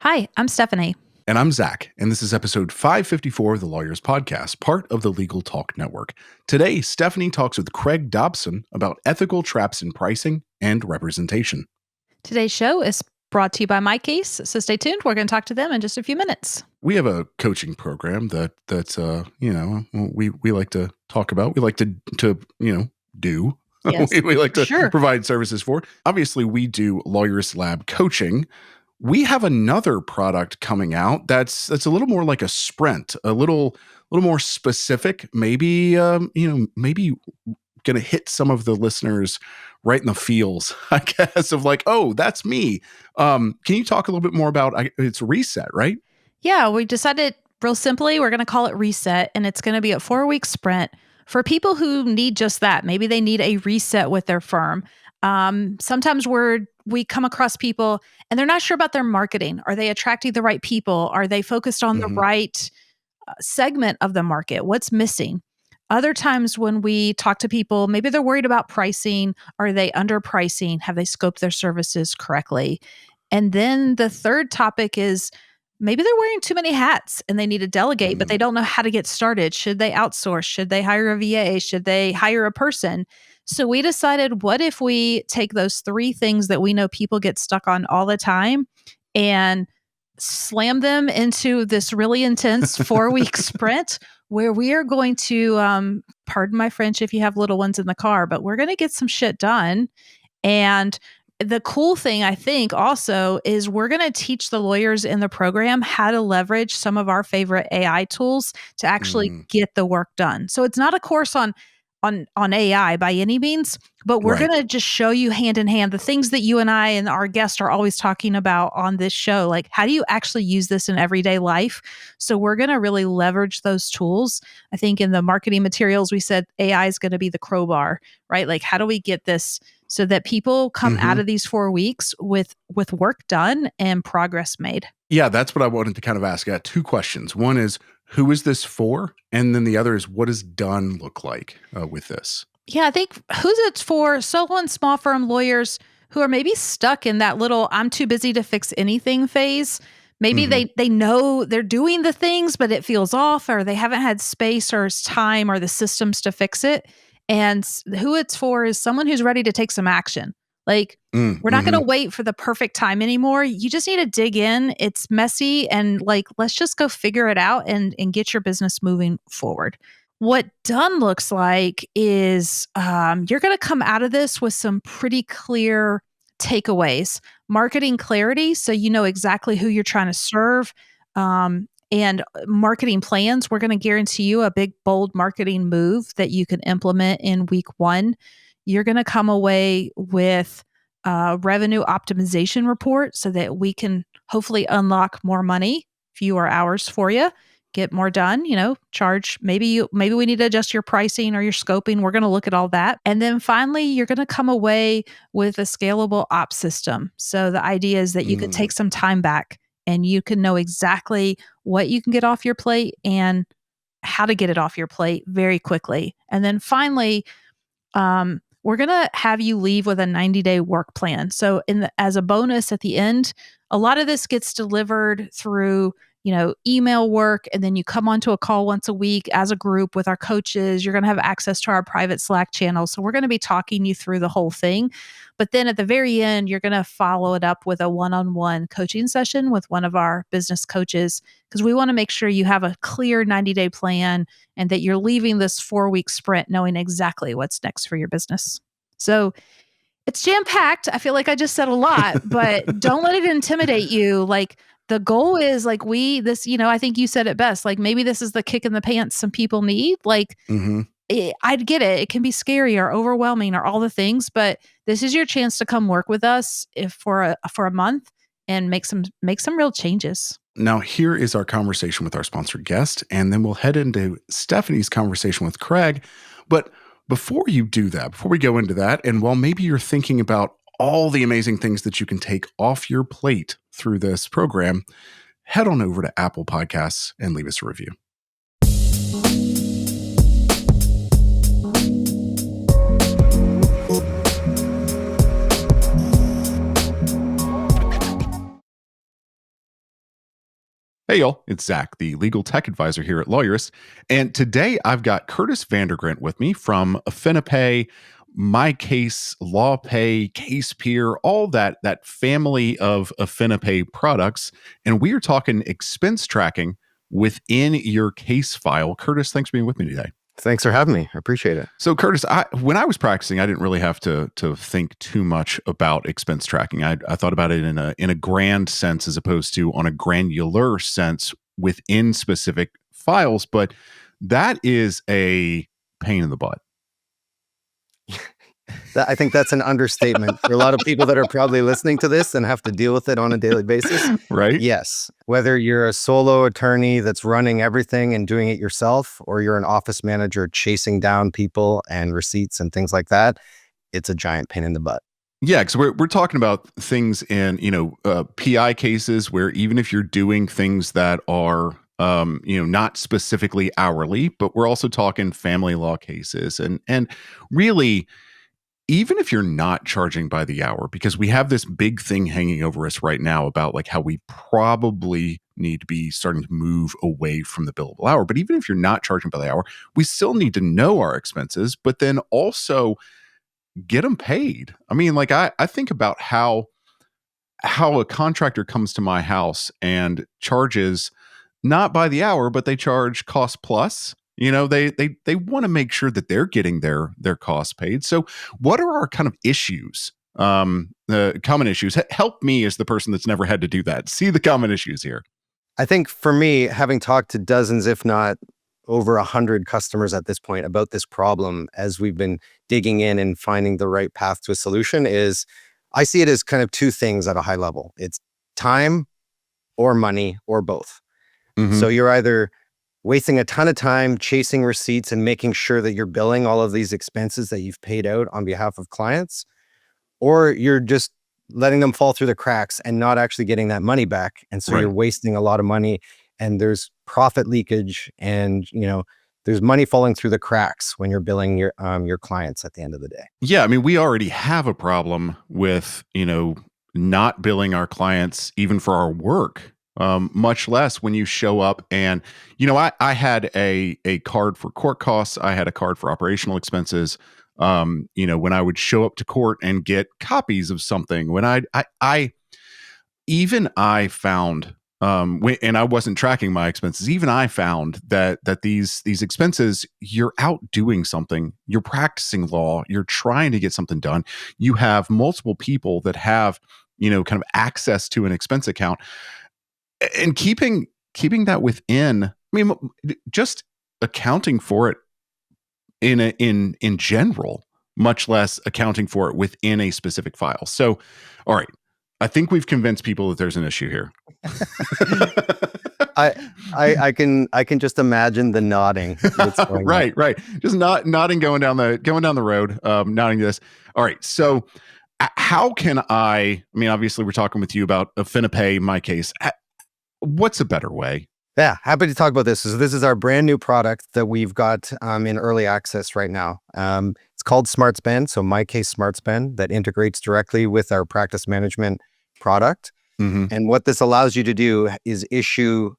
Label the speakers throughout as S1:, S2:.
S1: Hi, I'm Stephanie.
S2: And I'm Zach, and this is episode 554 of the Lawyerist Podcast, part of the Legal Talk Network. Today, Stephanie talks with Craig Dobson about ethical traps in pricing and representation.
S1: Today's show is brought to you by MyCase, so stay tuned. We're going to talk to them in just a few minutes.
S2: We have a coaching program that we like to talk about. We like to do.
S1: Yes,
S2: we like to
S1: sure.
S2: provide services for. Obviously, we do Lawyerist Lab coaching. We have another product coming out that's a little more like a sprint, a little more specific. Maybe maybe going to hit some of the listeners right in the feels, I guess, of like, oh, that's me. Can you talk a little bit more about it's Reset, right?
S1: Yeah, we decided real simply, we're going to call it Reset, and it's going to be a 4-week sprint for people who need just that. Maybe they need a reset with their firm. Sometimes we come across people and they're not sure about their marketing. Are they attracting the right people? Are they focused on the right segment of the market? What's missing? Other times when we talk to people, maybe they're worried about pricing. Are they underpricing? Have they scoped their services correctly? And then the third topic is maybe they're wearing too many hats and they need to delegate, but they don't know how to get started. Should they outsource? Should they hire a VA? Should they hire a person? So we decided, what if we take those 3 things that we know people get stuck on all the time and slam them into this really intense 4-week sprint where we are going to, pardon my French if you have little ones in the car, but we're going to get some shit done. And the cool thing, I think, also is we're going to teach the lawyers in the program how to leverage some of our favorite AI tools to actually get the work done. So it's not a course on AI by any means, but we're going to just show you hand in hand the things that you and I and our guests are always talking about on this show. Like, how do you actually use this in everyday life? So we're going to really leverage those tools. I think in the marketing materials, we said AI is going to be the crowbar, right? Like, how do we get this so that people come out of these 4 weeks with work done and progress made?
S2: Yeah, that's what I wanted to kind of ask. I got 2 questions. One is, who is this for? And then the other is, what does done look like with this?
S1: Yeah, I think who's it's for solo and small firm lawyers who are maybe stuck in that little I'm too busy to fix anything phase. Maybe they know they're doing the things, but it feels off, or they haven't had space or time or the systems to fix it. And who it's for is someone who's ready to take some action. Like, we're not going to wait for the perfect time anymore. You just need to dig in. It's messy, and like, let's just go figure it out and get your business moving forward. What done looks like is you're going to come out of this with some pretty clear takeaways. Marketing clarity, so you know exactly who you're trying to serve. And marketing plans, we're going to guarantee you a big, bold marketing move that you can implement in week 1. You're going to come away with a revenue optimization report so that we can hopefully unlock more money, fewer hours for you, get more done, charge. Maybe we need to adjust your pricing or your scoping. We're going to look at all that. And then finally, you're going to come away with a scalable ops system. So the idea is that you can take some time back and you can know exactly what you can get off your plate and how to get it off your plate very quickly. And then finally, we're going to have you leave with a 90-day work plan. So as a bonus at the end, a lot of this gets delivered through, email work. And then you come onto a call once a week as a group with our coaches. You're going to have access to our private Slack channel. So we're going to be talking you through the whole thing. But then at the very end, you're going to follow it up with a one-on-one coaching session with one of our business coaches, because we want to make sure you have a clear 90-day plan and that you're leaving this 4-week sprint knowing exactly what's next for your business. So it's jam-packed. I feel like I just said a lot, but don't let it intimidate you. Like, the goal is like I think you said it best. Like, maybe this is the kick in the pants some people need. Like, I'd get it. It can be scary or overwhelming or all the things, but this is your chance to come work with us for a month and make some real changes.
S2: Now, here is our conversation with our sponsored guest, and then we'll head into Stephanie's conversation with Craig. But before you do that, before we go into that, and while maybe you're thinking about all the amazing things that you can take off your plate through this program, head on over to Apple Podcasts and leave us a review. Hey, y'all. It's Zach, the legal tech advisor here at Lawyerist. And today I've got Curtis Vandergrant with me from AffiniPay, MyCase, LawPay, CasePeer, all that family of AffiniPay products. And we are talking expense tracking within your case file. Curtis, thanks for being with me today.
S3: Thanks for having me. I appreciate it.
S2: So, Curtis, when I was practicing, I didn't really have to think too much about expense tracking. I thought about it in a grand sense as opposed to on a granular sense within specific files. But that is a pain in the butt.
S3: I think that's an understatement for a lot of people that are probably listening to this and have to deal with it on a daily basis.
S2: Right?
S3: Yes. Whether you're a solo attorney that's running everything and doing it yourself, or you're an office manager chasing down people and receipts and things like that, it's a giant pain in the butt.
S2: Yeah, because we're talking about things in PI cases where even if you're doing things that are not specifically hourly, but we're also talking family law cases and really, even if you're not charging by the hour, because we have this big thing hanging over us right now about like how we probably need to be starting to move away from the billable hour. But even if you're not charging by the hour, we still need to know our expenses, but then also get them paid. I mean, like I think about how a contractor comes to my house and charges not by the hour, but they charge cost plus. They want to make sure that they're getting their costs paid. So what are our kind of issues? The common issues. Help me as the person that's never had to do that. See the common issues here.
S3: I think for me, having talked to dozens, if not over 100 customers at this point about this problem, as we've been digging in and finding the right path to a solution, is I see it as kind of two things at a high level. It's time or money or both.
S2: Mm-hmm.
S3: So you're either wasting a ton of time chasing receipts and making sure that you're billing all of these expenses that you've paid out on behalf of clients, or you're just letting them fall through the cracks and not actually getting that money back. And so You're wasting a lot of money, and there's profit leakage, and there's money falling through the cracks when you're billing your clients at the end of the day.
S2: Yeah, I mean, we already have a problem with not billing our clients even for our work. Much less when you show up and, I had a card for court costs. I had a card for operational expenses. When I would show up to court and get copies of something, when I found, and I wasn't tracking my expenses, even I found that these expenses, you're out doing something, you're practicing law, you're trying to get something done. You have multiple people that have, kind of access to an expense account. And keeping that within, I mean, just accounting for it in general, much less accounting for it within a specific file. So, all right, I think we've convinced people that there's an issue here.
S3: I can just imagine the nodding.
S2: Right. Just nodding, going down the road, nodding this. All right, so how can I mean, obviously, we're talking with you about AffiniPay, MyCase. What's a better way?
S3: Yeah, happy to talk about this. So this is our brand new product that we've got in early access right now. It's called SmartSpend, so MyCase SmartSpend, that integrates directly with our practice management product.
S2: Mm-hmm.
S3: And what this allows you to do is issue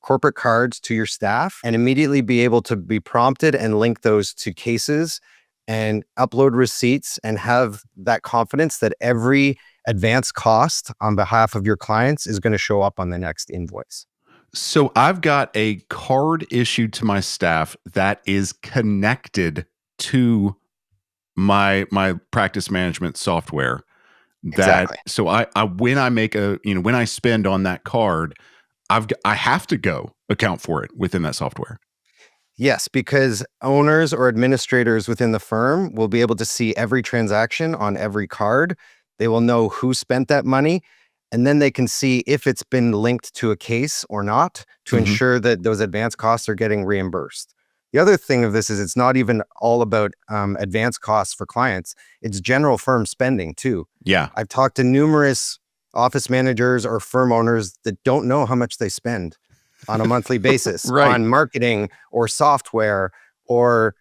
S3: corporate cards to your staff and immediately be able to be prompted and link those to cases and upload receipts and have that confidence that every advance cost on behalf of your clients is going to show up on the next invoice.
S2: So I've got a card issued to my staff that is connected to my practice management software.
S3: Exactly.
S2: So I when I make when I spend on that card, I have to go account for it within that software.
S3: Yes, because owners or administrators within the firm will be able to see every transaction on every card. They will know who spent that money, and then they can see if it's been linked to a case or not to ensure that those advance costs are getting reimbursed. The other thing of this is it's not even all about advance costs for clients. It's general firm spending too.
S2: Yeah.
S3: I've talked to numerous office managers or firm owners that don't know how much they spend on a monthly basis on marketing or software or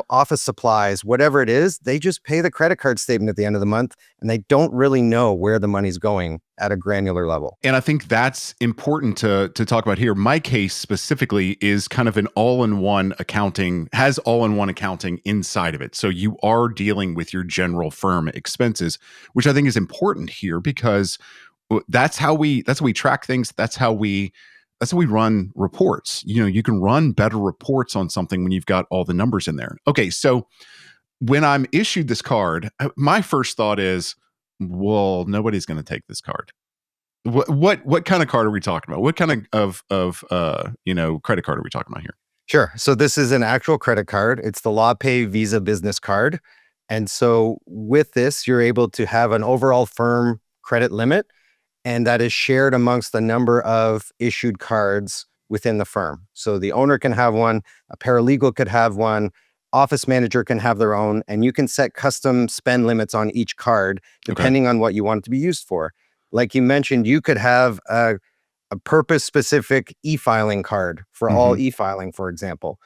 S3: office supplies, whatever it is, they just pay the credit card statement at the end of the month, and they don't really know where the money's going at a granular level.
S2: And I think that's important to talk about here. MyCase specifically is kind of an all-in-one accounting, has all-in-one accounting inside of it. So you are dealing with your general firm expenses, which I think is important here because that's how we track things. That's how we run reports. You can run better reports on something when you've got all the numbers in there. Okay, so when I'm issued this card, my first thought is, well, nobody's going to take this card. What kind of card are we talking about? What kind of credit card are we talking about here?
S3: Sure. So this is an actual credit card. It's the LawPay Visa Business Card. And so with this, you're able to have an overall firm credit limit, and that is shared amongst the number of issued cards within the firm. So the owner can have one, a paralegal could have one, office manager can have their own, and you can set custom spend limits on each card depending on what you want it to be used for. Like you mentioned, you could have a purpose-specific e-filing card for all e-filing, for example.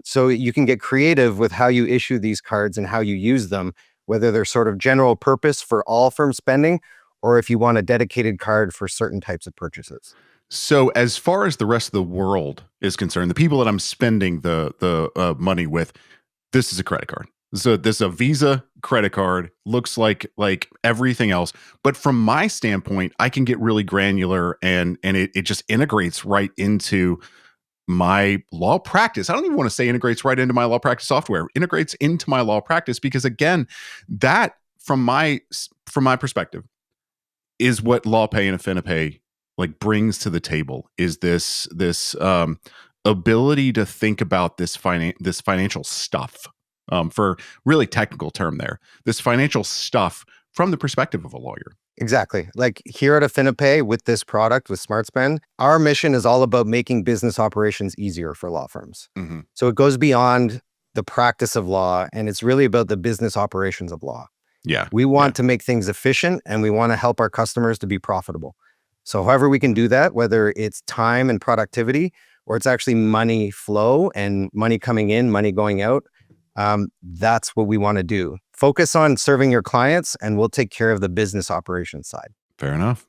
S3: So you can get creative with how you issue these cards and how you use them, whether they're sort of general purpose for all firm spending, or if you want a dedicated card for certain types of purchases.
S2: So as far as the rest of the world is concerned, the people that I'm spending the money with, this is a credit card. So this is a Visa credit card, looks like everything else. But from my standpoint, I can get really granular and it just integrates right into my law practice. I don't even want to say integrates right into my law practice software. Integrates into my law practice because again, that from my perspective is what LawPay and AffiniPay brings to the table is this ability to think about this financial stuff, for really technical term there, this financial stuff from the perspective of a lawyer.
S3: Exactly. Like here at AffiniPay with this product, with SmartSpend, our mission is all about making business operations easier for law firms. So it goes beyond the practice of law, and it's really about the business operations of law.
S2: Yeah.
S3: We want to make things efficient, and we want to help our customers to be profitable. So however we can do that, whether it's time and productivity, or it's actually money flow and money coming in, money going out, that's what we want to do. Focus on serving your clients, and we'll take care of the business operations side.
S2: Fair enough.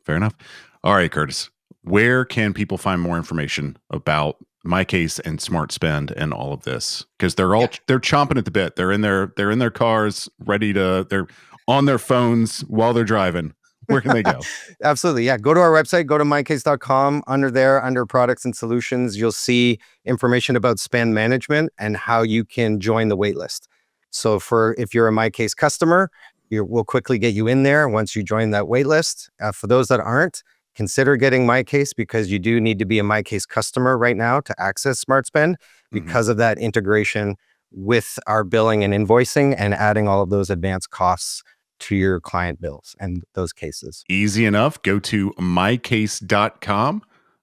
S2: All right, Curtis, where can people find more information about MyCase and SmartSpend and all of this? Because they're chomping at the bit. They're in their cars, they're on their phones while they're driving. Where can they go?
S3: Absolutely. Yeah. Go to our website, go to MyCase.com. Under products and solutions, you'll see information about spend management and how you can join the waitlist. So if you're a MyCase customer, we'll quickly get you in there once you join that waitlist. For those that aren't, consider getting MyCase because you do need to be a MyCase customer right now to access SmartSpend because of that integration with our billing and invoicing and adding all of those advanced costs to your client bills and those cases.
S2: Easy enough. Go to MyCase.com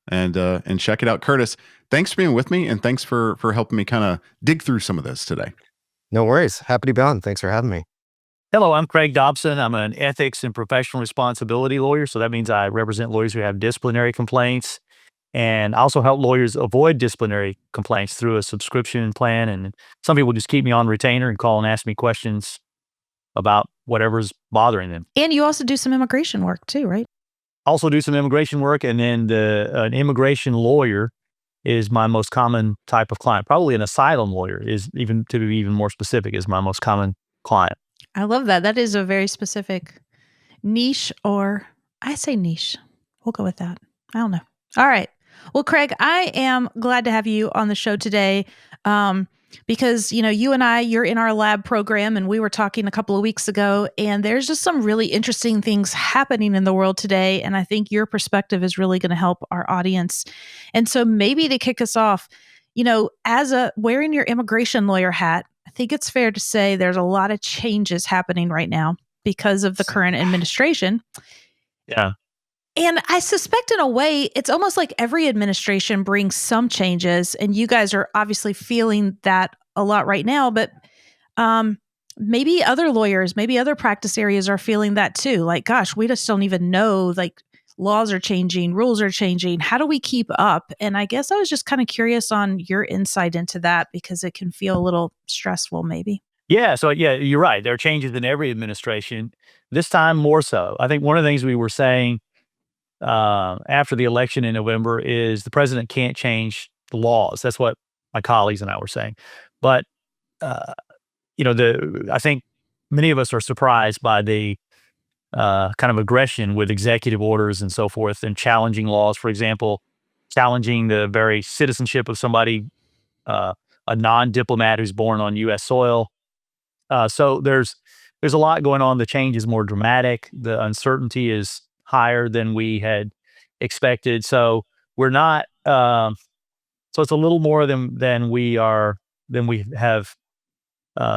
S2: and check it out. Curtis, thanks for being with me, and thanks for helping me kind of dig through some of this today.
S3: No worries. Happy to be on. Thanks for having me.
S4: Hello, I'm Craig Dobson. I'm an ethics and professional responsibility lawyer. So that means I represent lawyers who have disciplinary complaints and also help lawyers avoid disciplinary complaints through a subscription plan. And some people just keep me on retainer and call and ask me questions about whatever's bothering them.
S1: And you also do some immigration work too, right?
S4: Also do some immigration work. And then an immigration lawyer is my most common type of client. Probably an asylum lawyer is to be even more specific, is my most common client.
S1: I love that. That is a very specific niche, or I say niche. We'll go with that. I don't know. All right. Well, Craig, I am glad to have you on the show today. Because, you and you're in our lab program, and we were talking a couple of weeks ago, and there's just some really interesting things happening in the world today. And I think your perspective is really going to help our audience. And so maybe to kick us off, as wearing your immigration lawyer hat, I think it's fair to say there's a lot of changes happening right now because of the current administration.
S4: Yeah.
S1: And I suspect in a way, it's almost like every administration brings some changes, and you guys are obviously feeling that a lot right now, but maybe other lawyers, maybe other practice areas are feeling that too. Like, gosh, we just don't even know, laws are changing, rules are changing. How do we keep up? And I guess I was just kind of curious on your insight into that because it can feel a little stressful maybe.
S4: Yeah, so yeah, you're right. There are changes in every administration. This time more so. I think one of the things we were saying after the election in November is the president can't change the laws. That's what my colleagues and I were saying. But uh, I think many of us are surprised by the kind of aggression with executive orders and so forth, and challenging laws. For example, challenging the very citizenship of somebody, uh, a non-diplomat who's born on U.S. soil. So there's a lot going on. The change is more dramatic. The uncertainty is higher than we had expected. So we're not. So it's a little more than we have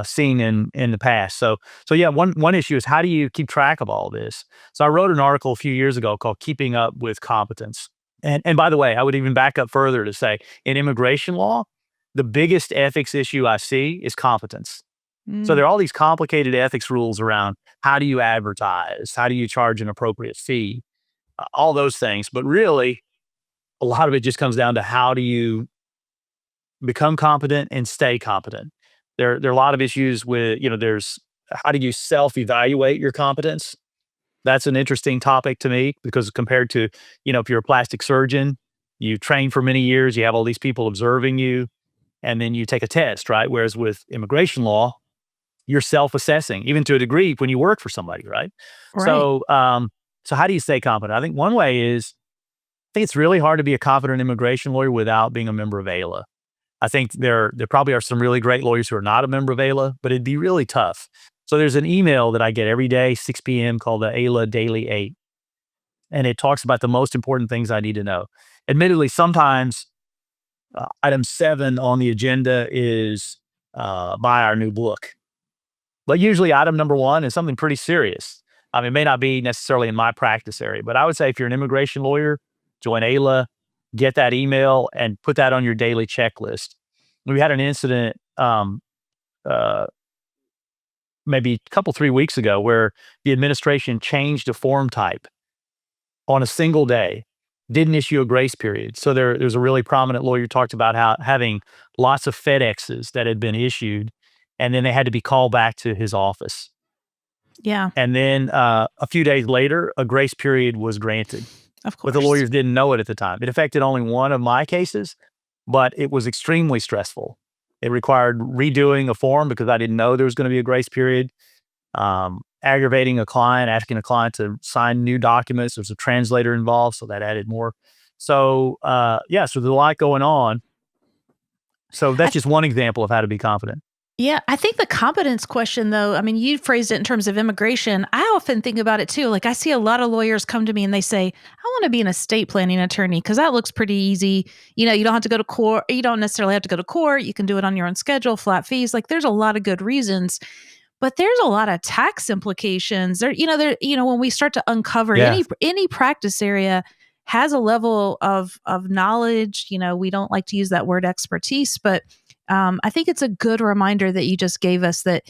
S4: seen in the past. So yeah, one issue is how do you keep track of all this? So I wrote an article a few years ago called "Keeping Up with Competence." And by the way, I would even back up further to say in immigration law, the biggest ethics issue I see is competence. So there are all these complicated ethics rules around how do you advertise, how do you charge an appropriate fee, all those things. But really, a lot of it just comes down to how do you become competent and stay competent. There are a lot of issues with, there's how do you self-evaluate your competence? That's an interesting topic to me because compared to, if you're a plastic surgeon, you train for many years, you have all these people observing you, and then you take a test, right? Whereas with immigration law, you're self-assessing, even to a degree when you work for somebody, right?
S1: Right.
S4: So how do you stay competent? I think one way is, I think it's really hard to be a competent immigration lawyer without being a member of AILA. I think there probably are some really great lawyers who are not a member of AILA, but it'd be really tough. So there's an email that I get every day, 6 p.m. called the AILA Daily 8, and it talks about the most important things I need to know. Admittedly, sometimes item 7 on the agenda is buy our new book. But usually item number 1 is something pretty serious. I mean, it may not be necessarily in my practice area, but I would say if you're an immigration lawyer, join AILA, get that email and put that on your daily checklist. We had an incident uh, maybe a couple, 3 weeks ago where the administration changed a form type on a single day, didn't issue a grace period. So there's a really prominent lawyer who talked about how having lots of FedExes that had been issued, and then they had to be called back to his office.
S1: Yeah,
S4: And then a few days later, a grace period was granted,
S1: of
S4: but the
S1: course.
S4: lawyers didn't know it at the time. It affected only one of my cases, but it was extremely stressful. It required redoing a form because I didn't know there was going to be a grace period. Aggravating a client, asking a client to sign new documents. There's a translator involved, so that added more. So so there's a lot going on. So that's just one example of how to be confident.
S1: Yeah, I think the competence question, though, I mean, you phrased it in terms of immigration. I often think about it too. Like, I see a lot of lawyers come to me and they say, I want to be an estate planning attorney because that looks pretty easy. You don't have to go to court. You don't necessarily have to go to court. You can do it on your own schedule, flat fees. Like, there's a lot of good reasons. But there's a lot of tax implications. When we start to uncover
S4: Yeah.
S1: any practice area has a level of knowledge. We don't like to use that word expertise, but I think it's a good reminder that you just gave us that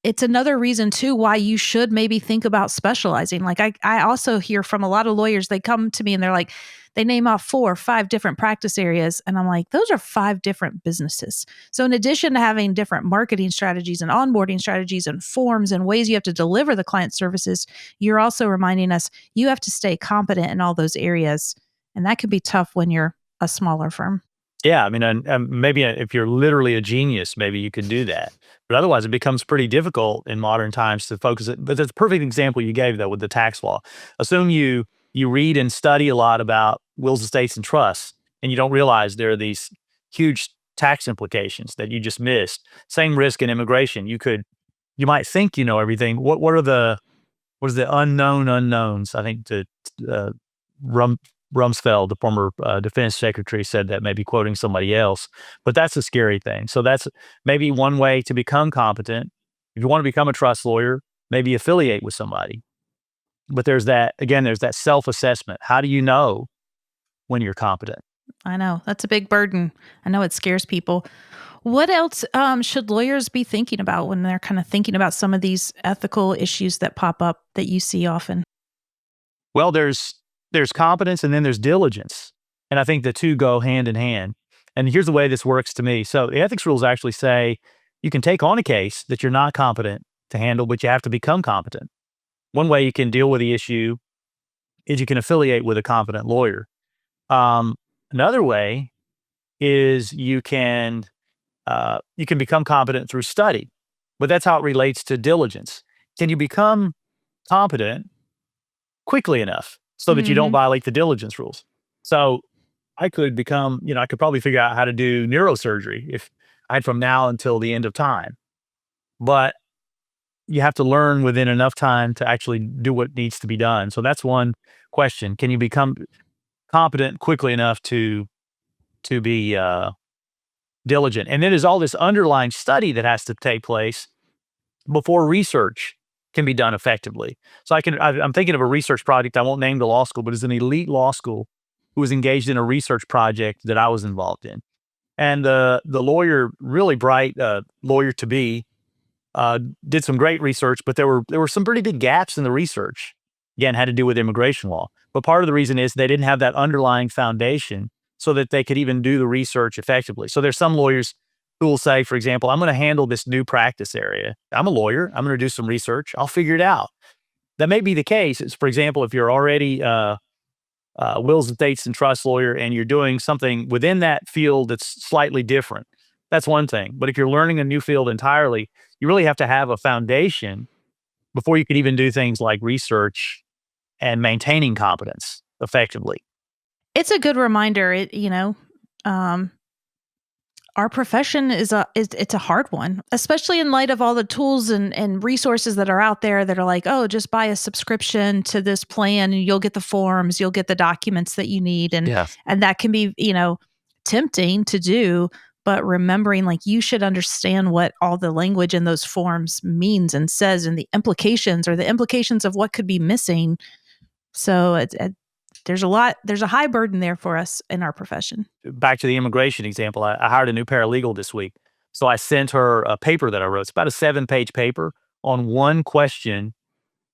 S1: it's another reason too why you should maybe think about specializing. Like I also hear from a lot of lawyers, they come to me and they're like, they name off 4 or 5 different practice areas. And I'm like, those are 5 different businesses. So in addition to having different marketing strategies and onboarding strategies and forms and ways you have to deliver the client services, you're also reminding us you have to stay competent in all those areas. And that can be tough when you're a smaller firm.
S4: Yeah, I mean, and maybe if you're literally a genius, maybe you could do that. But otherwise, it becomes pretty difficult in modern times to focus it. But there's a perfect example you gave, though, with the tax law. Assume you read and study a lot about wills, estates, and trusts, and you don't realize there are these huge tax implications that you just missed. Same risk in immigration. You might think you know everything. What is the unknown unknowns? I think uh, Rumsfeld, the former defense secretary, said that, maybe quoting somebody else, but that's a scary thing. So that's maybe one way to become competent. If you want to become a trust lawyer, maybe affiliate with somebody. But there's that self-assessment. How do you know when you're competent?
S1: I know that's a big burden. I know it scares people. What else should lawyers be thinking about when they're kind of thinking about some of these ethical issues that pop up that you see often?
S4: Well, there's competence and then there's diligence. And I think the two go hand in hand. And here's the way this works to me. So the ethics rules actually say you can take on a case that you're not competent to handle, but you have to become competent. One way you can deal with the issue is you can affiliate with a competent lawyer. Another way is you can become competent through study, but that's how it relates to diligence. Can you become competent quickly enough so that you don't violate the diligence rules? So I could become, I could probably figure out how to do neurosurgery if I had from now until the end of time. But you have to learn within enough time to actually do what needs to be done. So that's one question. Can you become competent quickly enough to be diligent? And then there's all this underlying study that has to take place before research can be done effectively. So I'm thinking of a research project. I won't name the law school, but it's an elite law school who was engaged in a research project that I was involved in. And the lawyer, really bright lawyer to be, did some great research, but there were some pretty big gaps in the research. Again, had to do with immigration law. But part of the reason is they didn't have that underlying foundation so that they could even do the research effectively. So there's some lawyers who will say, for example, I'm going to handle this new practice area. I'm a lawyer. I'm going to do some research. I'll figure it out. That may be the case. It's, for example, if you're already wills, estates, and trust lawyer and you're doing something within that field that's slightly different. That's one thing. But if you're learning a new field entirely, you really have to have a foundation before you can even do things like research and maintaining competence effectively.
S1: It's a good reminder. Our profession it's a hard one, especially in light of all the tools and resources that are out there that are like, oh, just buy a subscription to this plan and you'll get the forms, you'll get the documents that you need. And that can be, tempting to do, but remembering like you should understand what all the language in those forms means and says and the implications of what could be missing. So there's a high burden there for us in our profession.
S4: Back to the immigration example, I hired a new paralegal this week. So I sent her a paper that I wrote. It's about a 7-page paper on one question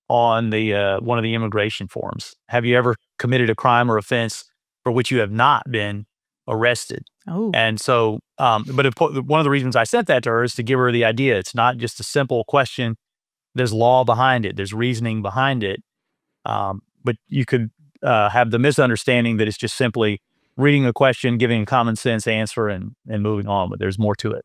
S4: on the one of the immigration forms. Have you ever committed a crime or offense for which you have not been arrested?
S1: Oh.
S4: And so, but one of the reasons I sent that to her is to give her the idea. It's not just a simple question. There's law behind it. There's reasoning behind it. But you could have the misunderstanding that it's just simply reading a question, giving a common sense answer, and moving on. But there's more to it.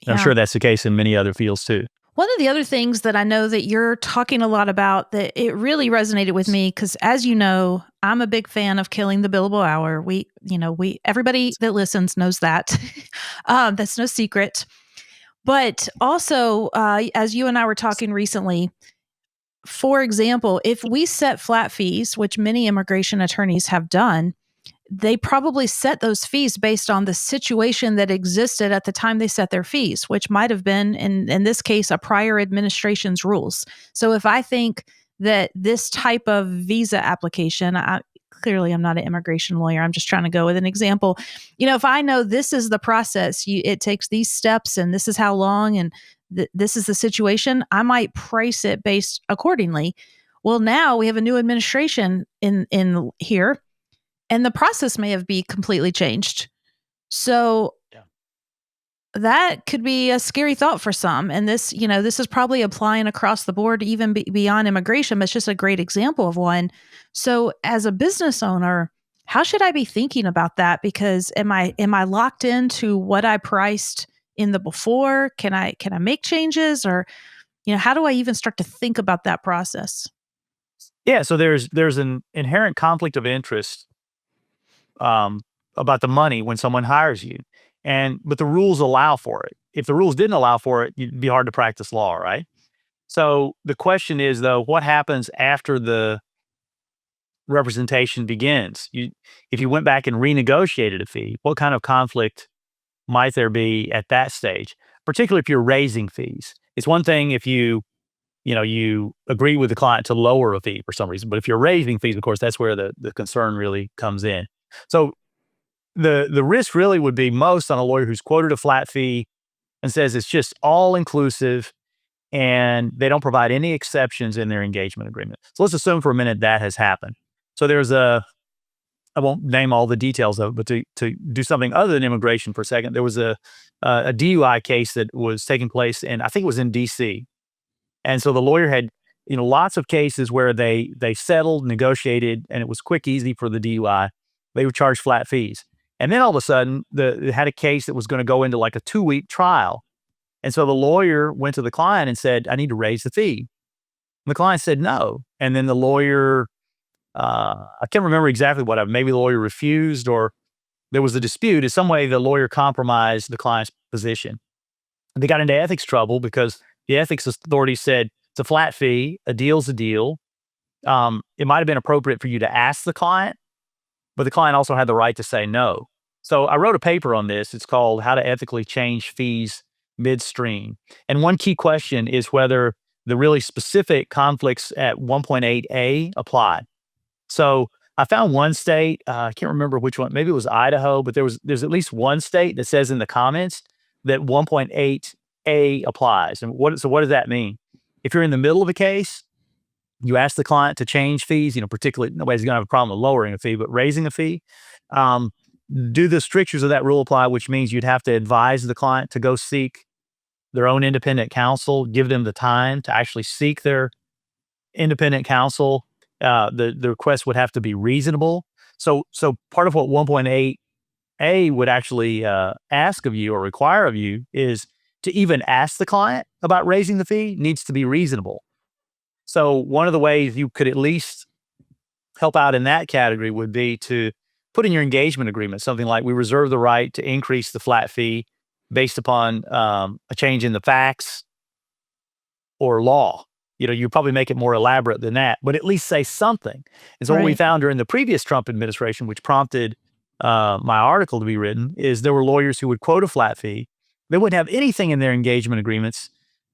S4: Yeah. I'm sure that's the case in many other fields too.
S1: One of the other things that I know that you're talking a lot about that it really resonated with me, because as you know, I'm a big fan of killing the billable hour. Everybody that listens knows that. That's no secret. But also, as you and I were talking recently, for example, if we set flat fees, which many immigration attorneys have done, they probably set those fees based on the situation that existed at the time they set their fees, which might have been, in this case, a prior administration's rules. So if I think that this type of visa application, clearly I'm not an immigration lawyer, I'm just trying to go with an example. If I know this is the process, it takes these steps and this is how long and this is the situation, I might price it based accordingly. Well, now we have a new administration in here, and the process may have been completely changed. So that could be a scary thought for some. And this is probably applying across the board, even beyond immigration, but it's just a great example of one. So as a business owner, how should I be thinking about that? Because am I locked into what I priced in the before? Can I make changes, or, how do I even start to think about that process?
S4: Yeah. So there's an inherent conflict of interest about the money when someone hires you. But the rules allow for it. If the rules didn't allow for it, it'd be hard to practice law, right? So the question is, though, what happens after the representation begins? If you went back and renegotiated a fee, what kind of conflict might there be at that stage? Particularly if you're raising fees. It's one thing if you agree with the client to lower a fee for some reason, but if you're raising fees, of course, that's where the concern really comes in. So the risk really would be most on a lawyer who's quoted a flat fee and says it's just all inclusive and they don't provide any exceptions in their engagement agreement. So let's assume for a minute that has happened. So there's I won't name all the details of it, but to do something other than immigration for a second, there was a DUI case that was taking place I think it was in DC. And so the lawyer had, lots of cases where they settled, negotiated, and it was quick, easy for the DUI. They would charge flat fees. And then all of a sudden, it had a case that was going to go into like a 2-week trial. And so the lawyer went to the client and said, I need to raise the fee. And the client said no. And then the lawyer, I can't remember exactly what happened. Maybe the lawyer refused or there was a dispute. In some way, the lawyer compromised the client's position. They got into ethics trouble because the ethics authority said it's a flat fee, a deal's a deal. It might have been appropriate for you to ask the client, but the client also had the right to say no. So I wrote a paper on this. It's called How to Ethically Change Fees Midstream. And one key question is whether the really specific conflicts at 1.8A apply. So I found one state, I can't remember which one, maybe it was Idaho, but there's at least one state that says in the comments that 1.8A applies. And what does that mean? If you're in the middle of a case, you ask the client to change fees, particularly nobody's going to have a problem with lowering a fee, but raising a fee. Do the strictures of that rule apply, which means you'd have to advise the client to go seek their own independent counsel, give them the time to actually seek their independent counsel. The request would have to be reasonable. So part of what 1.8A would actually ask of you or require of you is to even ask the client about raising the fee needs to be reasonable. So one of the ways you could at least help out in that category would be to put in your engagement agreement something like, we reserve the right to increase the flat fee based upon a change in the facts or law. You probably make it more elaborate than that, but at least say something. And so what we found during the previous Trump administration, which prompted my article to be written, is there were lawyers who would quote a flat fee. They wouldn't have anything in their engagement agreements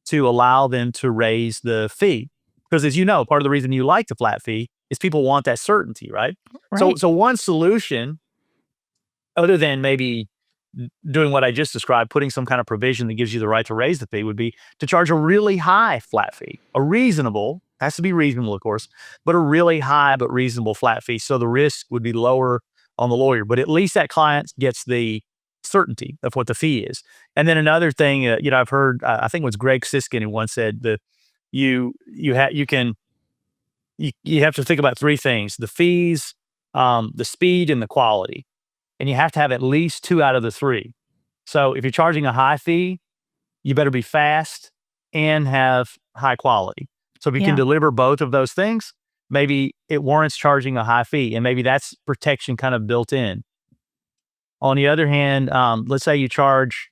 S4: to allow them to raise the fee. Because as you know, part of the reason you like the flat fee is people want that certainty, right? So one solution, other than maybe doing what I just described, putting some kind of provision that gives you the right to raise the fee, would be to charge a really high flat fee, has to be reasonable, of course, but a really high but reasonable flat fee. So the risk would be lower on the lawyer, but at least that client gets the certainty of what the fee is. And then another thing, I've heard, I think it was Greg Siskin who once said that you have to think about 3 things: the fees, the speed, and the quality. And you have to have at least 2 out of the 3. So if you're charging a high fee, you better be fast and have high quality. So if you can deliver both of those things, maybe it warrants charging a high fee, and maybe that's protection kind of built in. On the other hand, let's say you charge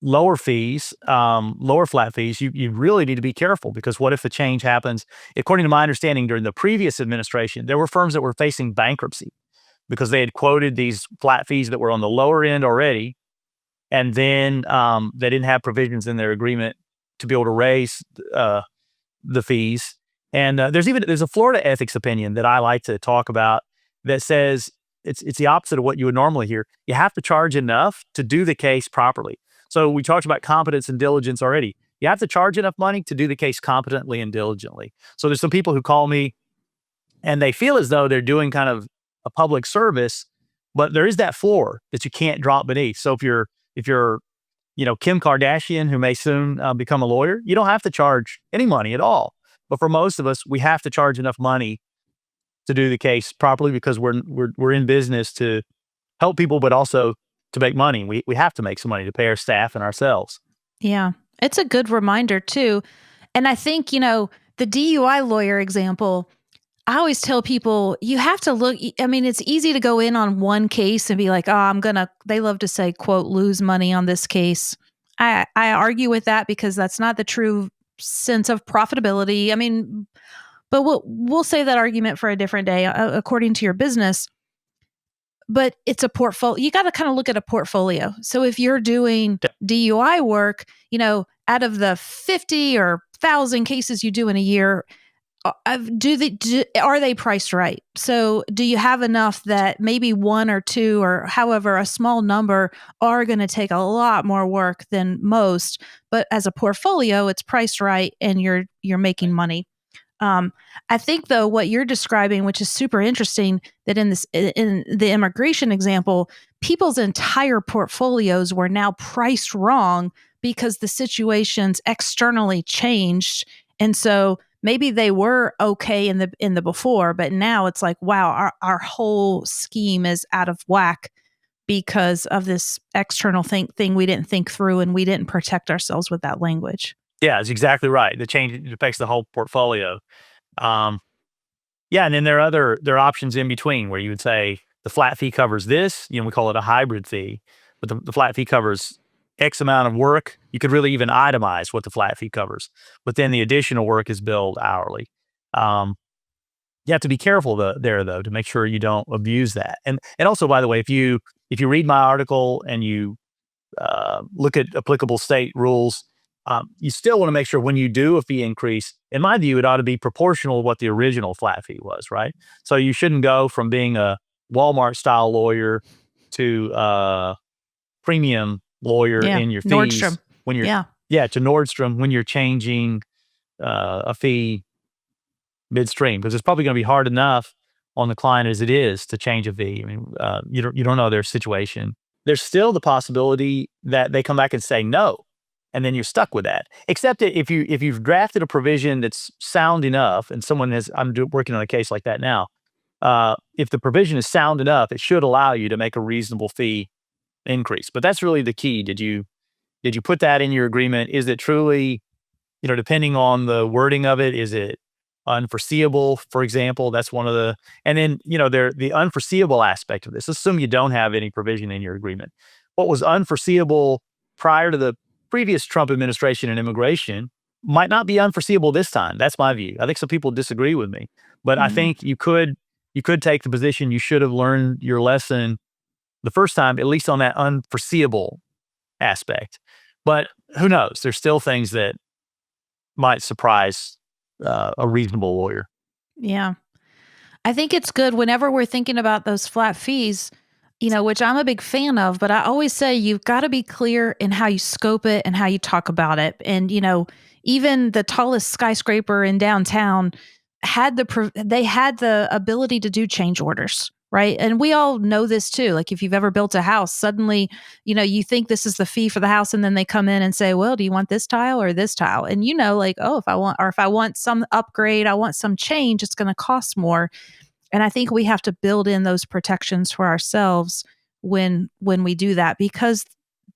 S4: lower fees, lower flat fees, you really need to be careful, because what if a change happens? According to my understanding, during the previous administration, there were firms that were facing bankruptcy because they had quoted these flat fees that were on the lower end already, and then they didn't have provisions in their agreement to be able to raise the fees. And there's a Florida ethics opinion that I like to talk about that says it's the opposite of what you would normally hear. You have to charge enough to do the case properly. So we talked about competence and diligence already. You have to charge enough money to do the case competently and diligently. So there's some people who call me and they feel as though they're doing kind of a public service, but there is that floor that you can't drop beneath. So if you're Kim Kardashian, who may soon become a lawyer, you don't have to charge any money at all. But for most of us, we have to charge enough money to do the case properly, because we're in business to help people, but also to make money. We have to make some money to pay our staff and ourselves.
S1: Yeah, it's a good reminder too. And I think, the DUI lawyer example, I always tell people you have to look. I mean, it's easy to go in on one case and be like, they love to say, quote, lose money on this case. I argue with that because that's not the true sense of profitability. I mean, but we'll say that argument for a different day according to your business. But it's a portfolio. You got to kind of look at a portfolio. So if you're doing DUI work, out of the 50 or 1,000 cases you do in a year, are they priced right? So do you have enough that maybe one or two or however a small number are going to take a lot more work than most, but as a portfolio, it's priced right and you're making money. I think though what you're describing, which is super interesting, that in the immigration example, people's entire portfolios were now priced wrong because the situations externally changed, and so maybe they were okay in the before, but now it's like, wow, our whole scheme is out of whack because of this external thing we didn't think through, and we didn't protect ourselves with that language.
S4: Yeah, that's exactly right. The change affects the whole portfolio. Um, yeah, and then there are options in between where you would say the flat fee covers this. We call it a hybrid fee, but the flat fee covers X amount of work. You could really even itemize what the flat fee covers, but then the additional work is billed hourly. Um, you have to be careful there though to make sure you don't abuse that. And also, by the way, if you read my article and you look at applicable state rules, you still want to make sure when you do a fee increase, in my view, it ought to be proportional to what the original flat fee was, right? So you shouldn't go from being a Walmart style lawyer to a premium lawyer in your fees
S1: Nordstrom.
S4: when you're to Nordstrom when you're changing a fee midstream, because it's probably going to be hard enough on the client as it is to change a fee. I mean, you don't know their situation. There's still the possibility that they come back and say no, and then you're stuck with that. Except that if you've drafted a provision that's sound enough, and someone has, working on a case like that now. If the provision is sound enough, it should allow you to make a reasonable fee increase. But that's really the key. Did you put that in your agreement? Is it truly, depending on the wording of it, is it unforeseeable, for example? That's one of the, and then, the unforeseeable aspect of this. Assume you don't have any provision in your agreement. What was unforeseeable prior to the previous Trump administration and immigration might not be unforeseeable this time. That's my view. I think some people disagree with me, but I think you could take the position you should have learned your lesson the first time, at least on that unforeseeable aspect. But who knows? There's still things that might surprise a reasonable lawyer.
S1: Yeah. I think it's good whenever we're thinking about those flat fees, which I'm a big fan of, but I always say you've got to be clear in how you scope it and how you talk about it. And, even the tallest skyscraper in downtown they had the ability to do change orders, right? And we all know this too. Like if you've ever built a house, suddenly, you think this is the fee for the house, and then they come in and say, well, do you want this tile or this tile? And like, oh, if I want some upgrade, I want some change, it's going to cost more. And I think we have to build in those protections for ourselves when we do that, because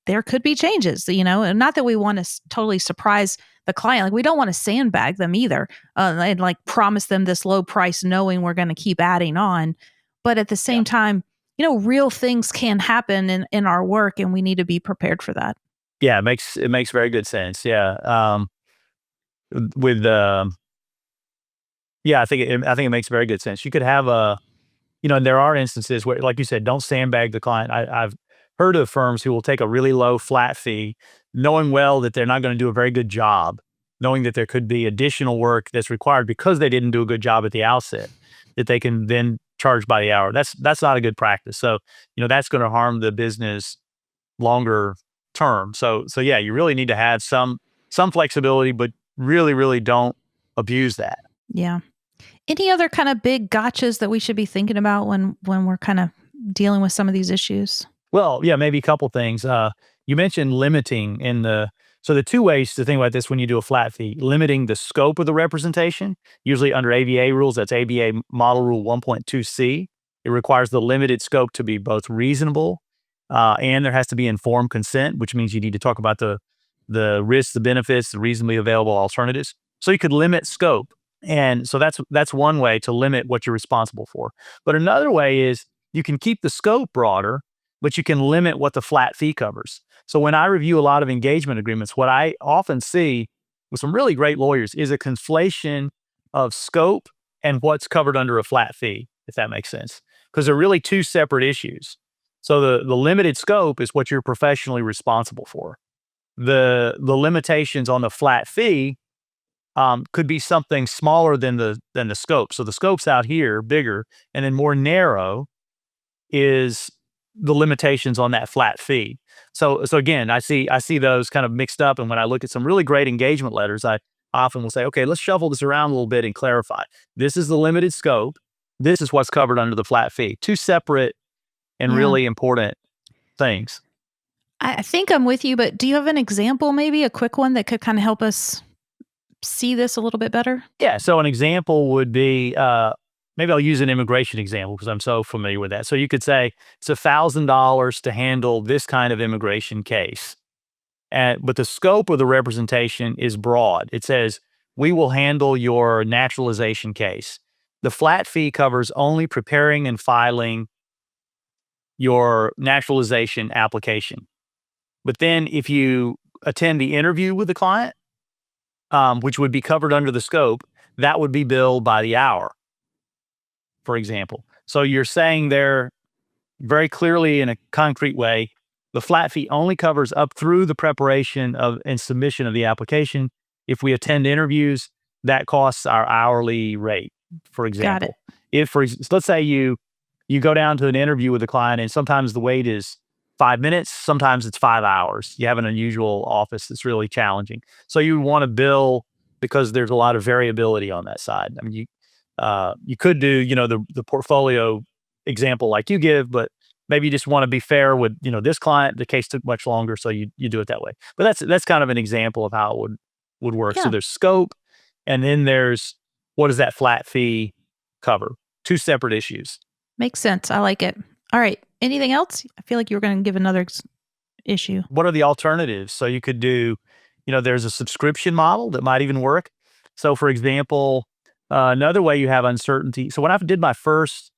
S1: there could be changes, and not that we want to totally surprise the client. Like we don't want to sandbag them either, and like promise them this low price knowing we're going to keep adding on. But at the same time, real things can happen in our work, and we need to be prepared for that.
S4: Yeah, it makes very good sense. Yeah. With Yeah, I think it makes very good sense. You could have and there are instances where, like you said, don't sandbag the client. I've heard of firms who will take a really low flat fee, knowing well that they're not going to do a very good job, knowing that there could be additional work that's required because they didn't do a good job at the outset, that they can then charge by the hour. That's not a good practice. So, that's going to harm the business longer term. So yeah, you really need to have some flexibility, but really, really don't abuse that.
S1: Yeah. Any other kind of big gotchas that we should be thinking about when we're kind of dealing with some of these issues?
S4: Well, yeah, maybe a couple things. You mentioned limiting so the two ways to think about this when you do a flat fee: limiting the scope of the representation, usually under ABA rules. That's ABA Model Rule 1.2C. It requires the limited scope to be both reasonable and there has to be informed consent, which means you need to talk about the risks, the benefits, the reasonably available alternatives. So you could limit scope. And so that's one way to limit what you're responsible for. But another way is you can keep the scope broader, but you can limit what the flat fee covers. So when I review a lot of engagement agreements, what I often see with some really great lawyers is a conflation of scope and what's covered under a flat fee, if that makes sense, because they're really two separate issues. So the limited scope is what you're professionally responsible for. The limitations on the flat fee could be something smaller than the scope. So the scope's out here, bigger, and then more narrow is the limitations on that flat fee. So again, I see those kind of mixed up, and when I look at some really great engagement letters, I often will say, okay, let's shuffle this around a little bit and clarify. This is the limited scope. This is what's covered under the flat fee. Two separate and really important things.
S1: I think I'm with you, but do you have an example, maybe a quick one that could kind of help us see this a little bit better?
S4: Yeah. So an example would be, maybe I'll use an immigration example because I'm so familiar with that. So you could say it's $1,000 to handle this kind of immigration case. But the scope of the representation is broad. It says, we will handle your naturalization case. The flat fee covers only preparing and filing your naturalization application. But then if you attend the interview with the client, which would be covered under the scope, that would be billed by the hour, for example. So you're saying there very clearly in a concrete way, the flat fee only covers up through the preparation of and submission of the application. If we attend interviews, that costs our hourly rate, for example.
S1: Got
S4: If let's say you go down to an interview with a client and sometimes the wait is 5 minutes, sometimes it's 5 hours. You have an unusual office that's really challenging. So you want to bill because there's a lot of variability on that side. I mean, you could do, the portfolio example like you give, but maybe you just want to be fair with, this client, the case took much longer, so you do it that way. But that's kind of an example of how it would work.
S1: Yeah.
S4: So there's scope, and then there's what does that flat fee cover? Two separate issues.
S1: Makes sense. I like it. All right. Anything else? I feel like you were going to give another issue.
S4: What are the alternatives? So you could do, there's a subscription model that might even work. So for example, another way you have uncertainty. So when I did my first,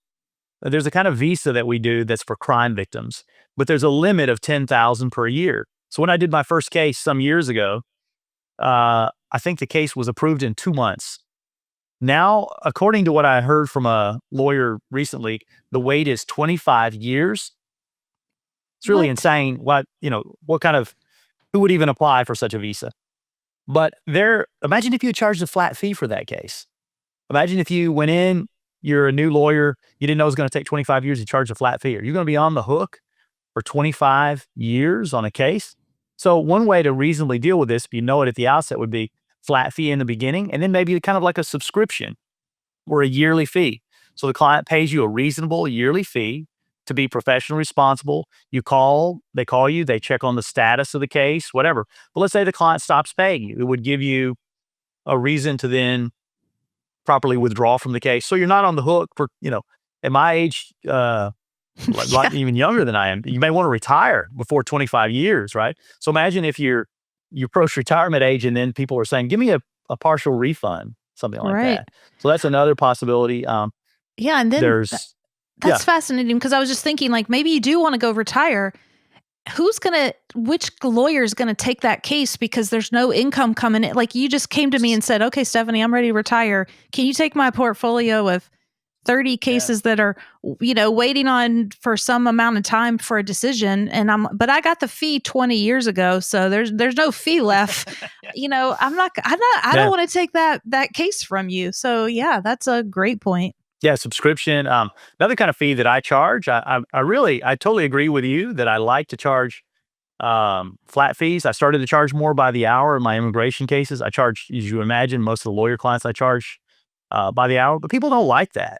S4: there's a kind of visa that we do that's for crime victims, but there's a limit of $10,000 per year. So when I did my first case some years ago, I think the case was approved in 2 months. Now, according to what I heard from a lawyer recently, the wait is 25 years. It's really insane. Who would even apply for such a visa? But imagine if you charged a flat fee for that case. Imagine if you went in, you're a new lawyer, you didn't know it was going to take 25 years, you charge a flat fee. Are you going to be on the hook for 25 years on a case? So one way to reasonably deal with this, if you know it at the outset, would be flat fee in the beginning, and then maybe kind of like a subscription or a yearly fee. So the client pays you a reasonable yearly fee to be professionally responsible. They call you, they check on the status of the case, whatever. But let's say the client stops paying you. It would give you a reason to then properly withdraw from the case. So you're not on the hook for, at my age, even younger than I am, you may want to retire before 25 years, right? So imagine if you're post-retirement age and then people are saying, give me a partial refund, something like that. So that's another possibility.
S1: And then that's fascinating because I was just thinking, like, maybe you do want to go retire. Which lawyer is going to take that case because there's no income coming in? Like, you just came to me and said, okay, Stephanie, I'm ready to retire. Can you take my portfolio of 30 cases that are, waiting on for some amount of time for a decision? But I got the fee 20 years ago, so there's no fee left. I don't want to take that case from you. So yeah, that's a great point.
S4: Yeah, subscription. Another kind of fee that I charge, I totally agree with you that I like to charge flat fees. I started to charge more by the hour in my immigration cases. I charge, as you imagine, most of the lawyer clients I charge by the hour, but people don't like that.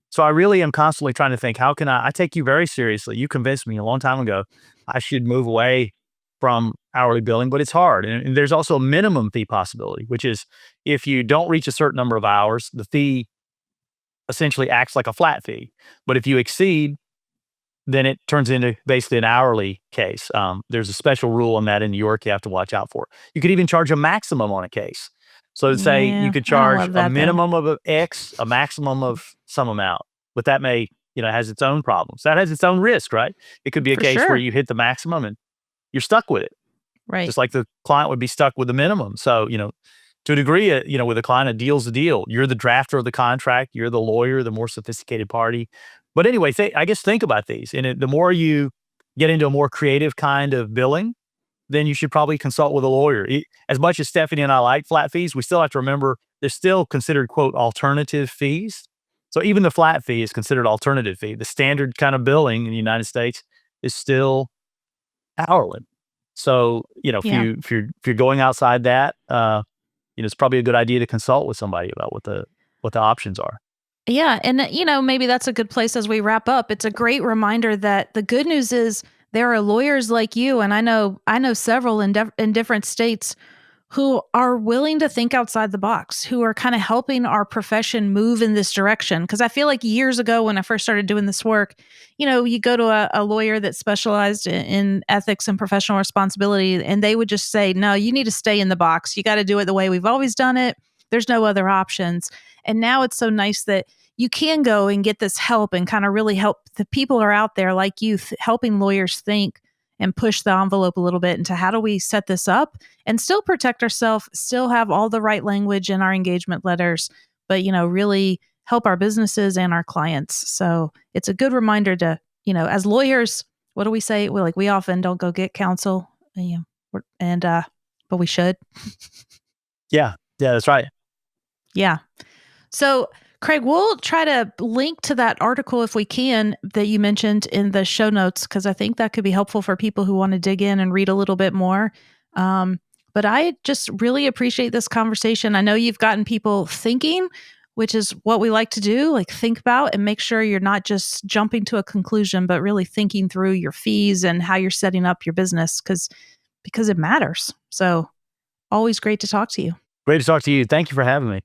S4: So I really am constantly trying to think, how can I take you very seriously. You convinced me a long time ago I should move away from hourly billing, but it's hard. And there's also a minimum fee possibility, which is if you don't reach a certain number of hours, the fee essentially acts like a flat fee. But if you exceed, then it turns into basically an hourly case. There's a special rule on that in New York you have to watch out for. You could even charge a maximum on a case. So to say you could charge a minimum of X, a maximum of some amount, but that may, has its own problems. That has its own risk, right? It could be a case where you hit the maximum and you're stuck with it.
S1: Right.
S4: Just like the client would be stuck with the minimum. So, to a degree, with a client, a deal's a deal. You're the drafter of the contract. You're the lawyer, the more sophisticated party. But anyway, I guess think about these. And the more you get into a more creative kind of billing, then you should probably consult with a lawyer. As much as Stephanie and I like flat fees, we still have to remember they're still considered, quote, alternative fees. So even the flat fee is considered alternative fee. The standard kind of billing in the United States is still hourly. So, if
S1: Yeah.
S4: you're going outside that, it's probably a good idea to consult with somebody about what the options are.
S1: Yeah. And, maybe that's a good place as we wrap up. It's a great reminder that the good news is there are lawyers like you, and I know several in different states who are willing to think outside the box, who are kind of helping our profession move in this direction. Because I feel like years ago when I first started doing this work, you go to a lawyer that specialized in ethics and professional responsibility, and they would just say, no, you need to stay in the box. You got to do it the way we've always done it. There's no other options. And now it's so nice that you can go and get this help and kind of really help. The people are out there like you, helping lawyers think and push the envelope a little bit into how do we set this up and still protect ourselves, still have all the right language in our engagement letters, but, really help our businesses and our clients. So it's a good reminder to, as lawyers, what do we say? We often don't go get counsel, but we should.
S4: Yeah, that's right.
S1: Yeah. So Craig, we'll try to link to that article if we can that you mentioned in the show notes, because I think that could be helpful for people who want to dig in and read a little bit more. But I just really appreciate this conversation. I know you've gotten people thinking, which is what we like to do, like think about and make sure you're not just jumping to a conclusion, but really thinking through your fees and how you're setting up your business because it matters. So always great to talk to you.
S4: Great to talk to you. Thank you for having me.